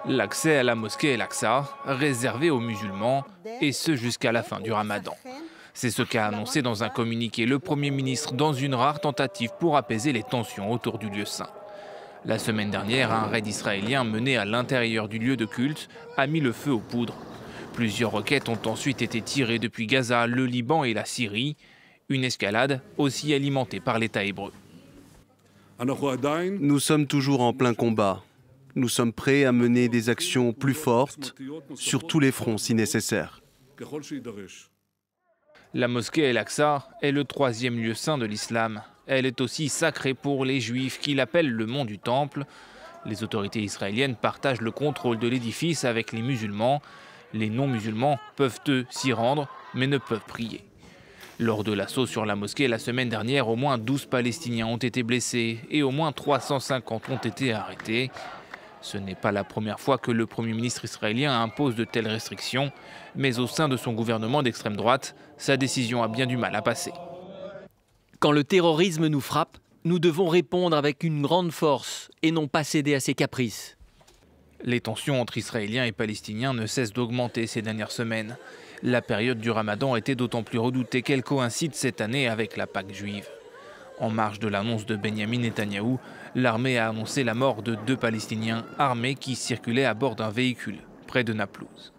l'accès à la mosquée El-Aqsa, réservé aux musulmans, et ce jusqu'à la fin du Ramadan. C'est ce qu'a annoncé dans un communiqué le Premier ministre dans une rare tentative pour apaiser les tensions autour du lieu saint. La semaine dernière, un raid israélien mené à l'intérieur du lieu de culte a mis le feu aux poudres. Plusieurs roquettes ont ensuite été tirées depuis Gaza, le Liban et la Syrie. Une escalade aussi alimentée par l'État hébreu. Nous sommes toujours en plein combat. Nous sommes prêts à mener des actions plus fortes sur tous les fronts si nécessaire. La mosquée El-Aqsa est le troisième lieu saint de l'islam. Elle est aussi sacrée pour les Juifs qui l'appellent le mont du Temple. Les autorités israéliennes partagent le contrôle de l'édifice avec les musulmans. Les non-musulmans peuvent eux s'y rendre, mais ne peuvent prier. Lors de l'assaut sur la mosquée la semaine dernière, au moins 12 Palestiniens ont été blessés et au moins 350 ont été arrêtés. Ce n'est pas la première fois que le Premier ministre israélien impose de telles restrictions, mais au sein de son gouvernement d'extrême droite, sa décision a bien du mal à passer. Quand le terrorisme nous frappe, nous devons répondre avec une grande force et non pas céder à ses caprices. Les tensions entre Israéliens et Palestiniens ne cessent d'augmenter ces dernières semaines. La période du Ramadan était d'autant plus redoutée qu'elle coïncide cette année avec la Pâque juive. En marge de l'annonce de Benyamin Netanyahou, l'armée a annoncé la mort de 2 Palestiniens armés qui circulaient à bord d'un véhicule près de Naplouse.